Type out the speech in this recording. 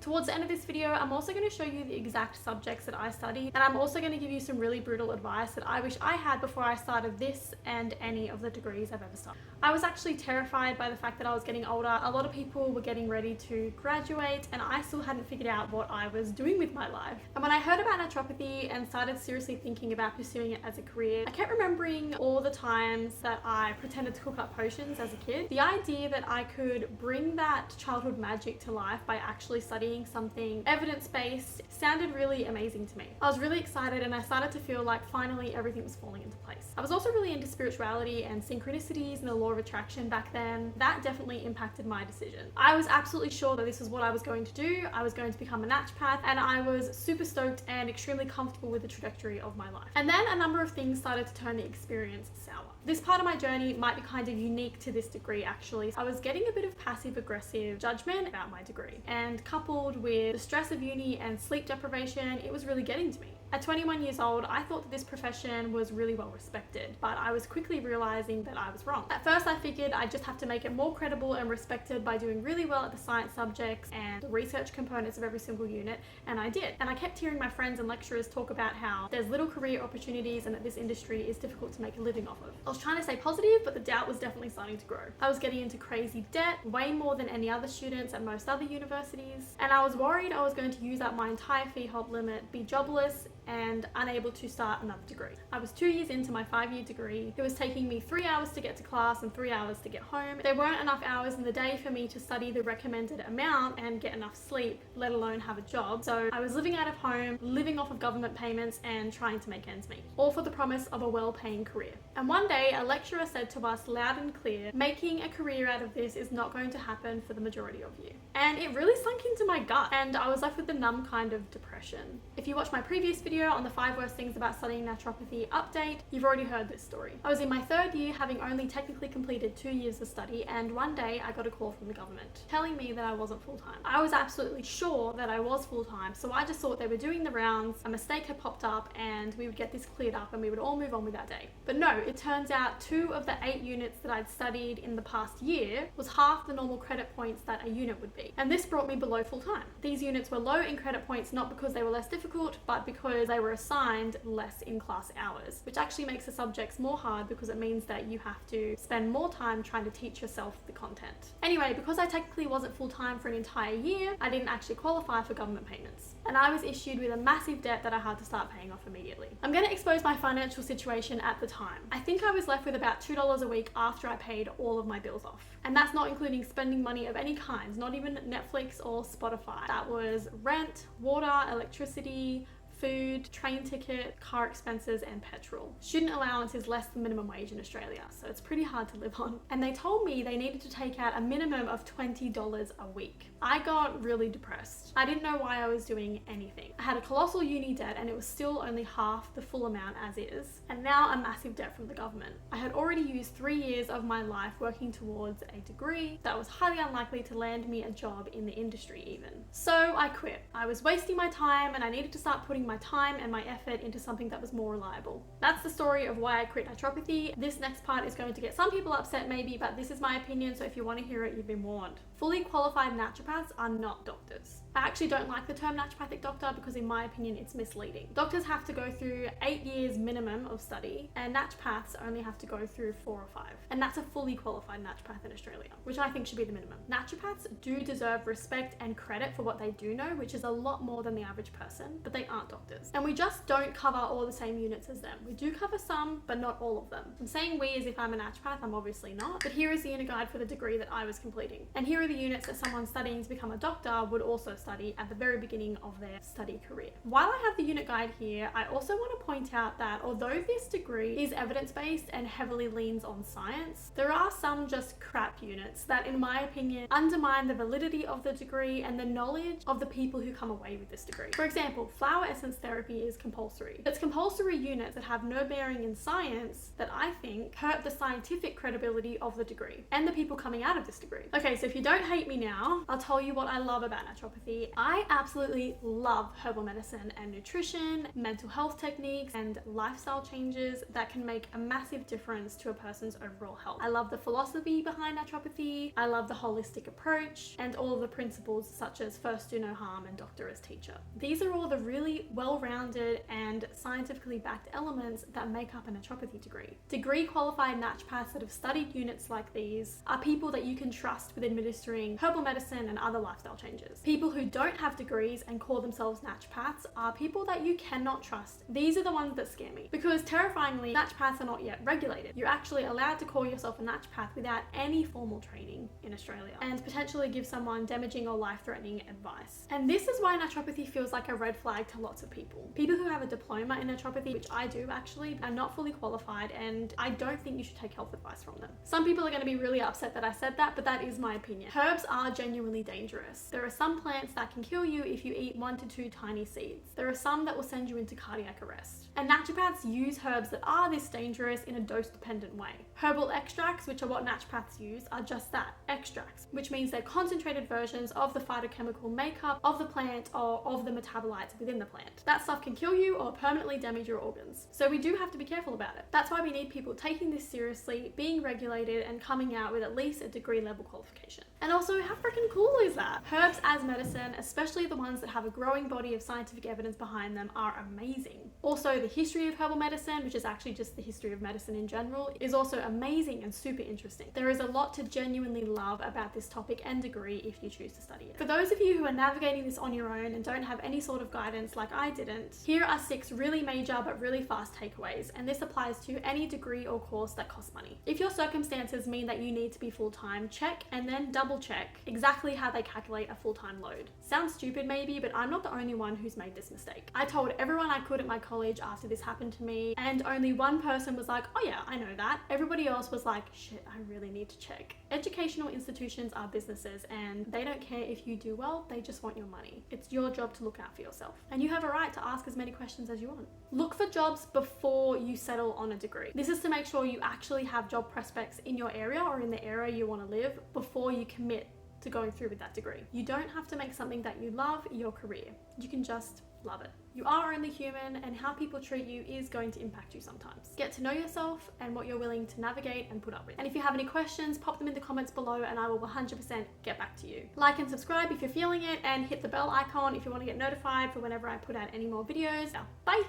Towards the end of this video, I'm also going to show you the exact subjects that I studied, and I'm also going to give you some really brutal advice that I wish I had before I started this and any of the degrees I've ever started. I was actually terrified by the fact that I was getting older. A lot of people were getting ready to graduate, and I still hadn't figured out what I was doing with my life. And when I heard about naturopathy and started seriously thinking about pursuing it as a career, I kept remembering all the times that I pretended to cook up potions as a kid. The idea that I could bring that childhood magic to life by actually studying something evidence-based sounded really amazing to me. I was really excited, and I started to feel like finally everything was falling into place. I was also really into spirituality and synchronicities and the law of attraction back then. That definitely impacted my decision. I was absolutely sure that this is what I was going to do. I was going to become a naturopath, and I was super stoked and extremely comfortable with the trajectory of my life. And then a number of things started to turn the experience sour. This part of my journey might be kind of unique to this degree actually. I was getting a bit of passive-aggressive judgment about my degree, and coupled with the stress of uni and sleep deprivation, it was really getting to me. At 21 years old, I thought that this profession was really well respected, but I was quickly realizing that I was wrong. At first, I figured I'd just have to make it more credible and respected by doing really well at the science subjects and the research components of every single unit, and I did. And I kept hearing my friends and lecturers talk about how there's little career opportunities and that this industry is difficult to make a living off of. I was trying to stay positive, but the doubt was definitely starting to grow. I was getting into crazy debt, way more than any other students at most other universities, and I was worried I was going to use up my entire fee hop limit, be jobless, and unable to start another degree. I was 2 years into my 5-year degree. It was taking me 3 hours to get to class and 3 hours to get home. There weren't enough hours in the day for me to study the recommended amount and get enough sleep, let alone have a job. So I was living out of home, living off of government payments, and trying to make ends meet, all for the promise of a well-paying career. And one day a lecturer said to us loud and clear, making a career out of this is not going to happen for the majority of you. And it really sunk into my gut, and I was left with the numb kind of depression. If you watched my previous video on the 5 worst things about studying naturopathy update, you've already heard this story. I was in my 3rd year, having only technically completed 2 years of study, and one day I got a call from the government telling me that I wasn't full-time. I was absolutely sure that I was full-time, so I just thought they were doing the rounds, a mistake had popped up, and we would get this cleared up and we would all move on with that day. But no, it turns out 2 of the 8 units that I'd studied in the past year was half the normal credit points that a unit would be. And this brought me below full-time. These units were low in credit points, not because they were less difficult, but because they were assigned less in class hours, which actually makes the subjects more hard because it means that you have to spend more time trying to teach yourself the content. Anyway, because I technically wasn't full-time for an entire year, I didn't actually qualify for government payments, and I was issued with a massive debt that I had to start paying off immediately. I'm going to expose my financial situation at the time. I think I was left with about $2 a week after I paid all of my bills off, and that's not including spending money of any kind, not even Netflix or Spotify. That was rent, water, electricity, food, train ticket, car expenses, and petrol. Student allowance is less than minimum wage in Australia, so it's pretty hard to live on. And they told me they needed to take out a minimum of $20 a week. I got really depressed. I didn't know why I was doing anything. I had a colossal uni debt, and it was still only half the full amount as is, and now a massive debt from the government. I had already used 3 years of my life working towards a degree that was highly unlikely to land me a job in the industry even. So I quit. I was wasting my time, and I needed to start putting my time and my effort into something that was more reliable. That's the story of why I quit naturopathy. This next part is going to get some people upset maybe, but this is my opinion, so if you want to hear it, you've been warned. Fully qualified naturopaths are not doctors. I actually don't like the term naturopathic doctor because in my opinion it's misleading. Doctors have to go through 8 years minimum of study, and naturopaths only have to go through 4 or 5. And that's a fully qualified naturopath in Australia, which I think should be the minimum. Naturopaths do deserve respect and credit for what they do know, which is a lot more than the average person, but they aren't doctors. And we just don't cover all the same units as them. We do cover some, but not all of them. I'm saying we as if I'm a naturopath, I'm obviously not, but here is the unit guide for the degree that I was completing. And here are the units that someone studying to become a doctor would also study at the very beginning of their study career. While I have the unit guide here, I also want to point out that although this degree is evidence-based and heavily leans on science, there are some just crap units that, in my opinion, undermine the validity of the degree and the knowledge of the people who come away with this degree. For example, flower essence therapy is compulsory. It's compulsory units that have no bearing in science that I think hurt the scientific credibility of the degree and the people coming out of this degree. Okay, so if you don't hate me now, I'll tell you what I love about naturopathy naturopathy. I absolutely love herbal medicine and nutrition, mental health techniques, and lifestyle changes that can make a massive difference to a person's overall health. I love the philosophy behind naturopathy. I love the holistic approach and all of the principles such as first do no harm and doctor as teacher. These are all the really well-rounded and scientifically backed elements that make up a naturopathy degree. Degree qualified naturopaths that have studied units like these are people that you can trust with administering herbal medicine and other lifestyle changes. People who don't have degrees and call themselves naturopaths are people that you cannot trust. These are the ones that scare me, because terrifyingly, naturopaths are not yet regulated. You're actually allowed to call yourself a naturopath without any formal training in Australia and potentially give someone damaging or life-threatening advice. And this is why naturopathy feels like a red flag to lots of people. People who have a diploma in naturopathy, which I do actually, are not fully qualified, and I don't think you should take health advice from them. Some people are going to be really upset that I said that, but that is my opinion. Herbs are genuinely dangerous. There are some plants that can kill you if you eat 1 to 2 tiny seeds. There are some that will send you into cardiac arrest. And naturopaths use herbs that are this dangerous in a dose-dependent way. Herbal extracts, which are what naturopaths use, are just that, extracts, which means they're concentrated versions of the phytochemical makeup of the plant or of the metabolites within the plant. That stuff can kill you or permanently damage your organs. So we do have to be careful about it. That's why we need people taking this seriously, being regulated, and coming out with at least a degree level qualification. And also, how freaking cool is that? Herbs as medicine, especially the ones that have a growing body of scientific evidence behind them, are amazing. Also, the history of herbal medicine, which is actually just the history of medicine in general, is also amazing and super interesting. There is a lot to genuinely love about this topic and degree if you choose to study it. For those of you who are navigating this on your own and don't have any sort of guidance like I didn't, here are 6 really major but really fast takeaways, and this applies to any degree or course that costs money. If your circumstances mean that you need to be full-time, check and then double check exactly how they calculate a full-time load. Sounds stupid maybe, but I'm not the only one who's made this mistake. I told everyone I could at my college after this happened to me, and only one person was like, oh yeah, I know that. Everybody else was like, shit, I really need to check. Educational institutions are businesses, and they don't care if you do well, they just want your money. It's your job to look out for yourself, and you have a right to ask as many questions as you want. Look for jobs before you settle on a degree. This is to make sure you actually have job prospects in your area or in the area you want to live before you commit to going through with that degree. You don't have to make something that you love your career. You can just love it. You are only human, and how people treat you is going to impact you sometimes. Get to know yourself and what you're willing to navigate and put up with. And if you have any questions, pop them in the comments below and I will 100% get back to you. Like and subscribe if you're feeling it, and hit the bell icon if you want to get notified for whenever I put out any more videos. Bye!